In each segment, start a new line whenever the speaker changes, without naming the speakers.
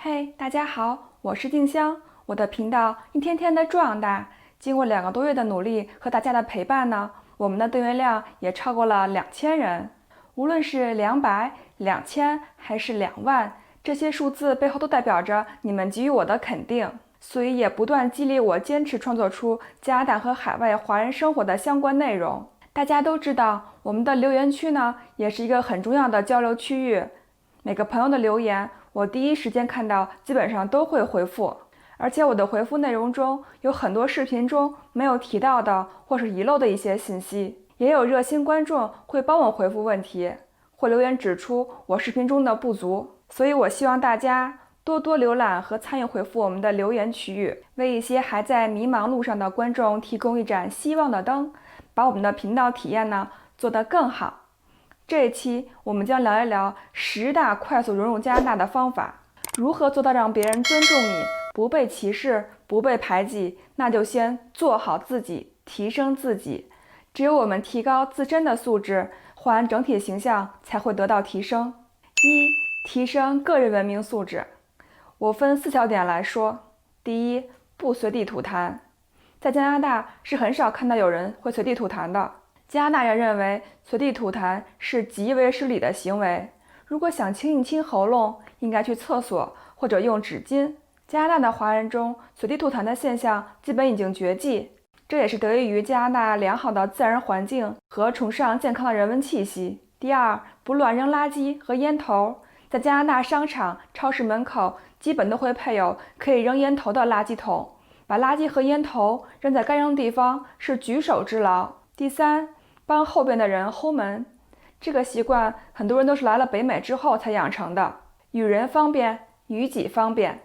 嘿，大家好，我是静香。我的频道一天天的壮大，经过2个多月的努力和大家的陪伴呢，我们的订阅量也超过了2000人。无论是200、2000还是2万，这些数字背后都代表着你们给予我的肯定，所以也不断激励我坚持创作出加拿大和海外华人生活的相关内容。大家都知道，我们的留言区呢，也是一个很重要的交流区域。每个朋友的留言，我第一时间看到，基本上都会回复。而且我的回复内容中有很多视频中没有提到的或是遗漏的一些信息，也有热心观众会帮我回复问题，或留言指出我视频中的不足。所以我希望大家多多浏览和参与回复我们的留言区域，为一些还在迷茫路上的观众提供一盏希望的灯，把我们的频道体验呢做得更好。这一期我们将聊一聊10大快速融入加拿大的方法。如何做到让别人尊重你，不被歧视，不被排挤？那就先做好自己，提升自己。只有我们提高自身的素质，环整体形象才会得到提升。提升个人文明素质。我分4小点来说。第一，不随地吐痰。在加拿大是很少看到有人会随地吐痰的。加拿大人认为随地吐痰是极为失礼的行为，如果想清一清喉咙，应该去厕所或者用纸巾。加拿大的华人中，随地吐痰的现象基本已经绝迹，这也是得益于加拿大良好的自然环境和崇尚健康的人文气息。第二，不乱扔垃圾和烟头。在加拿大商场、超市门口基本都会配有可以扔烟头的垃圾桶，把垃圾和烟头扔在该扔的地方是举手之劳。第三，帮后边的人轰门。这个习惯很多人都是来了北美之后才养成的，与人方便，与己方便。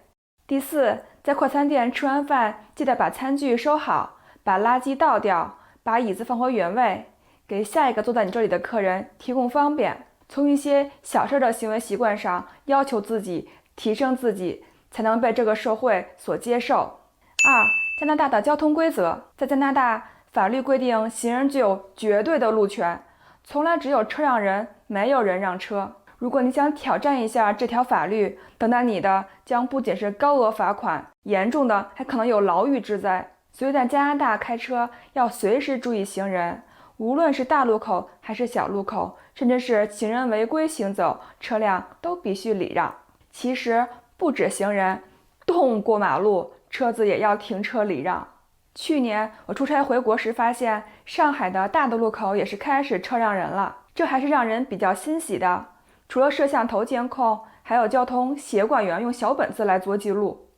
第四，在快餐店吃完饭，记得把餐具收好，把垃圾倒掉，把椅子放回原位，给下一个坐在你这里的客人提供方便。从一些小事的行为习惯上要求自己，提升自己，才能被这个社会所接受。二，加拿大的交通规则。在加拿大，法律规定行人具有绝对的路权，从来只有车让人，没有人让车。如果你想挑战一下这条法律，等待你的将不仅是高额罚款，严重的还可能有牢狱之灾。所以在加拿大开车要随时注意行人，无论是大路口还是小路口，甚至是行人违规行走，车辆都必须礼让。其实不止行人，动物过马路，车子也要停车礼让。去年我出差回国时发现，上海的大的路口也是开始车让人了，这还是让人比较欣喜的。除了摄像头监控，还有交通协管员用小本子来做记录。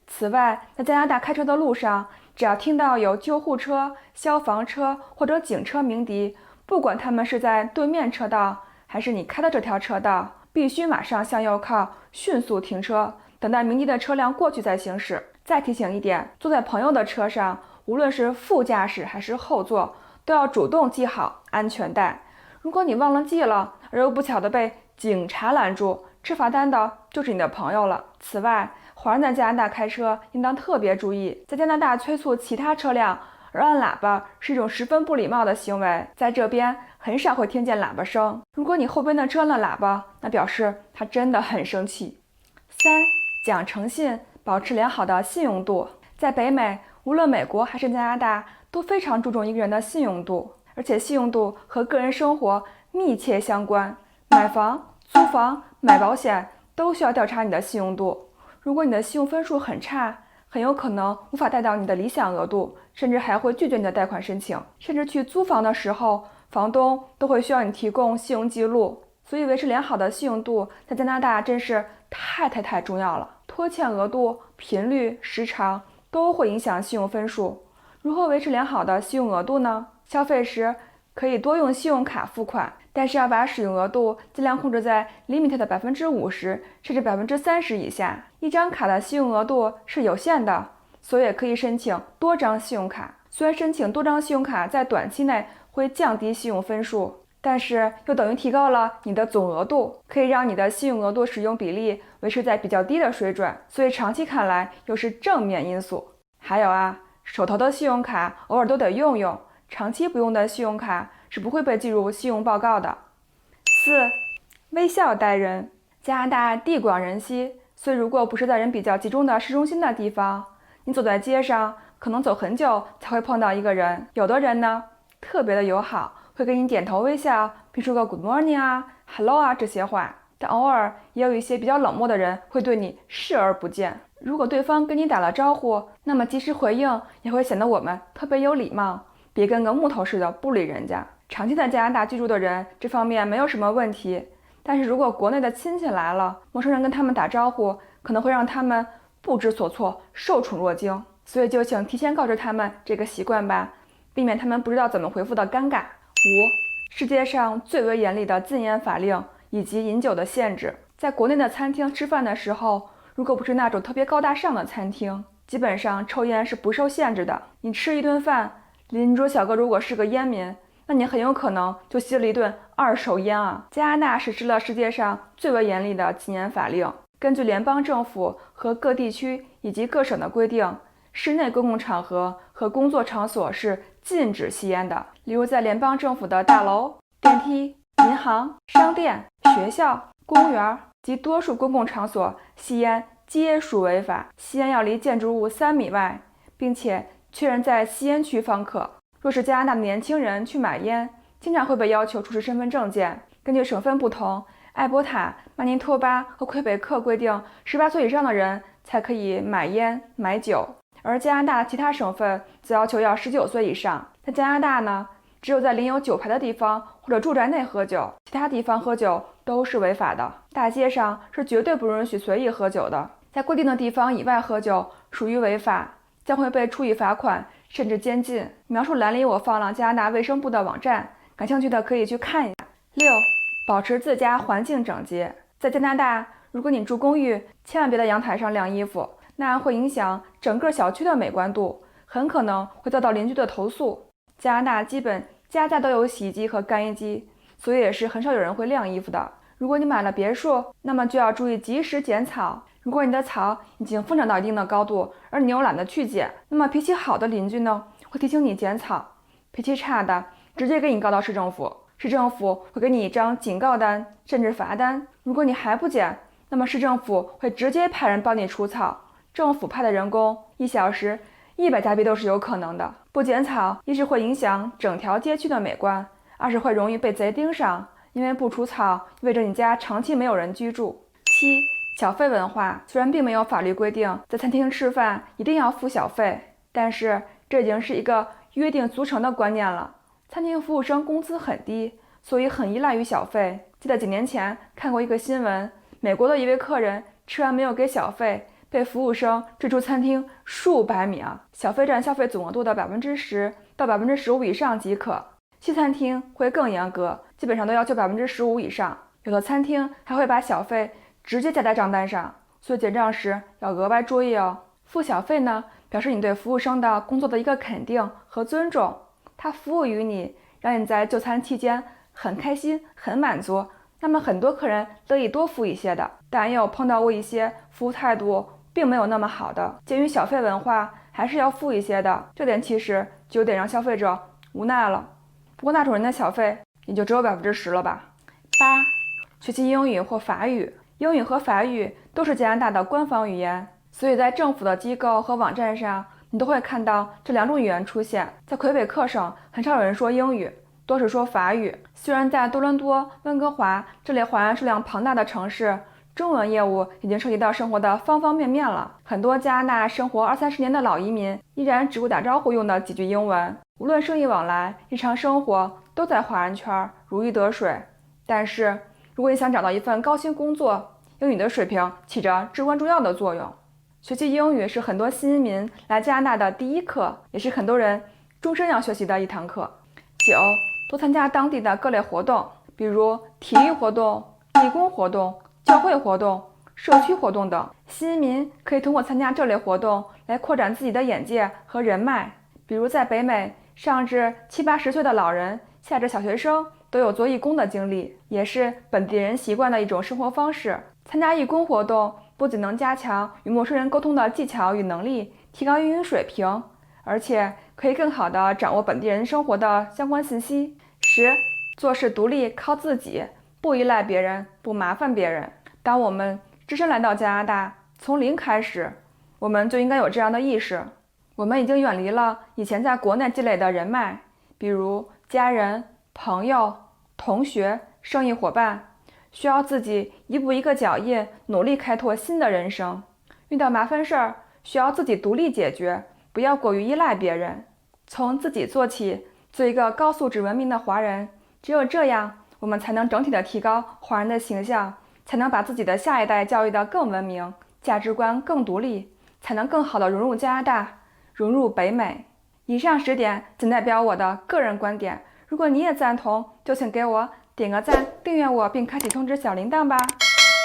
此外，在加拿大开车的路上，只要听到有救护车、消防车或者警车鸣笛，不管他们是在对面车道还是你开的这条车道，必须马上向右靠，迅速停车，等待鸣笛的车辆过去再行驶。再提醒一点，坐在朋友的车上，无论是副驾驶还是后座，都要主动系好安全带。如果你忘了系了，而又不巧的被警察拦住，吃罚单的就是你的朋友了。此外，华人在加拿大开车应当特别注意，在加拿大催促其他车辆而按喇叭是一种十分不礼貌的行为，在这边很少会听见喇叭声。如果你后边的车按了喇叭，那表示他真的很生气。三，讲诚信，保持良好的信用度。在北美，无论美国还是加拿大，都非常注重一个人的信用度，而且信用度和个人生活密切相关。买房、租房、买保险都需要调查你的信用度。如果你的信用分数很差，很有可能无法贷到你的理想额度，甚至还会拒绝你的贷款申请。甚至去租房的时候，房东都会需要你提供信用记录。所以维持良好的信用度在加拿大真是太重要了。拖欠额度、频率、时长都会影响信用分数。如何维持良好的信用额度呢？消费时可以多用信用卡付款，但是要把使用额度尽量控制在 limit 的50%甚至30%以下。一张卡的信用额度是有限的，所以也可以申请多张信用卡。虽然申请多张信用卡在短期内会降低信用分数，但是又等于提高了你的总额度，可以让你的信用额度使用比例维持在比较低的水准，所以长期看来又是正面因素。还有手头的信用卡偶尔都得用用，长期不用的信用卡是不会被计入信用报告的。四，微笑待人。加拿大地广人稀，所以如果不是在人比较集中的市中心的地方，你走在街上可能走很久才会碰到一个人。有的人呢特别的友好，会给你点头微笑，并说个 Good morning 啊 Hello 啊这些话，但偶尔也有一些比较冷漠的人会对你视而不见。如果对方跟你打了招呼，那么及时回应也会显得我们特别有礼貌，别跟个木头似的不理人家。长期在加拿大居住的人这方面没有什么问题，但是如果国内的亲戚来了，陌生人跟他们打招呼可能会让他们不知所措，受宠若惊，所以就请提前告知他们这个习惯吧，避免他们不知道怎么回复的尴尬。5. 世界上最为严厉的禁烟法令以及饮酒的限制。在国内的餐厅吃饭的时候，如果不是那种特别高大上的餐厅，基本上抽烟是不受限制的。你吃一顿饭，邻桌小哥如果是个烟民，那你很有可能就吸了一顿二手烟啊！加拿大实施了世界上最为严厉的禁烟法令。根据联邦政府和各地区以及各省的规定，室内公共场合和工作场所是禁止吸烟的。例如在联邦政府的大楼、电梯、银行、商店、学校、公园及多数公共场所吸烟皆属违法。吸烟要离建筑物3米外，并且确认在吸烟区方可。若是加拿大的年轻人去买烟，经常会被要求出示身份证件。根据省份不同，艾伯塔、曼尼托巴和魁北克规定18岁以上的人才可以买烟买酒，而加拿大其他省份则要求要19岁以上。在加拿大呢，只有在领有酒牌的地方或者住宅内喝酒，其他地方喝酒都是违法的。大街上是绝对不允许随意喝酒的，在规定的地方以外喝酒属于违法，将会被处以罚款甚至监禁。描述栏里我放了加拿大卫生部的网站，感兴趣的可以去看一下。6. 保持自家环境整洁。在加拿大，如果你住公寓，千万别在阳台上晾衣服，那样会影响整个小区的美观度，很可能会遭到邻居的投诉。加拿大基本家家都有洗衣机和干衣机，所以也是很少有人会晾衣服的。如果你买了别墅，那么就要注意及时剪草。如果你的草已经疯长到一定的高度，而你又懒得去剪，那么脾气好的邻居呢，会提醒你剪草；脾气差的，直接给你告到市政府，市政府会给你一张警告单，甚至罚单。如果你还不剪，那么市政府会直接派人帮你除草，政府派的人工1小时100加币都是有可能的。不剪草，一是会影响整条街区的美观，二是会容易被贼盯上，因为不除草意味着你家长期没有人居住。7. 小费文化。虽然并没有法律规定在餐厅吃饭一定要付小费，但是这已经是一个约定俗成的观念了。餐厅服务生工资很低，所以很依赖于小费。记得几年前看过一个新闻，美国的一位客人吃完没有给小费，被服务生追出餐厅数百米啊！小费占消费总额度的10%到15%以上即可。西餐厅会更严格，基本上都要求15%以上。有的餐厅还会把小费直接加在账单上，所以结账时要额外注意哦。付小费呢，表示你对服务生的工作的一个肯定和尊重，他服务于你，让你在就餐期间很开心很满足，那么很多客人乐意多付一些的。但也有碰到过一些服务态度并没有那么好的，鉴于小费文化还是要付一些的，这点其实就有点让消费者无奈了。不过那种人的小费也就只有10%了吧。8. 学习英语或法语。英语和法语都是加拿大的官方语言，所以在政府的机构和网站上，你都会看到这2种语言出现。在魁北克省，很少有人说英语，多是说法语。虽然在多伦多、温哥华这类华人数量庞大的城市，中文业务已经涉及到生活的方方面面了。很多加拿大生活20-30年的老移民，依然只会打招呼用的几句英文，无论生意往来、日常生活都在华人圈如鱼得水。但是如果你想找到一份高薪工作，英语的水平起着至关重要的作用。学习英语是很多新移民来加拿大的第一课，也是很多人终身要学习的一堂课。9. 多参加当地的各类活动，比如体育活动、义工活动、教会活动、社区活动等。新移民可以通过参加这类活动来扩展自己的眼界和人脉。比如在北美，上至70-80岁的老人，下至小学生都有做义工的经历，也是本地人习惯的一种生活方式。参加义工活动不仅能加强与陌生人沟通的技巧与能力，提高英语水平，而且可以更好地掌握本地人生活的相关信息。10. 做事独立，靠自己，不依赖别人，不麻烦别人。当我们只身来到加拿大，从零开始，我们就应该有这样的意识。我们已经远离了以前在国内积累的人脉，比如家人、朋友、同学、生意伙伴，需要自己一步一个脚印，努力开拓新的人生。遇到麻烦事儿，需要自己独立解决，不要过于依赖别人，从自己做起，做一个高素质文明的华人。只有这样，我们才能整体的提高华人的形象，才能把自己的下一代教育得更文明，价值观更独立，才能更好的融入加拿大，融入北美。以上10点仅代表我的个人观点，如果你也赞同，就请给我点个赞，订阅我并开启通知小铃铛吧。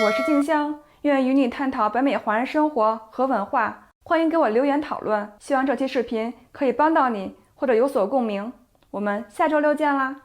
我是静香，愿意与你探讨北美华人生活和文化，欢迎给我留言讨论。希望这期视频可以帮到你，或者有所共鸣。我们下周6见啦！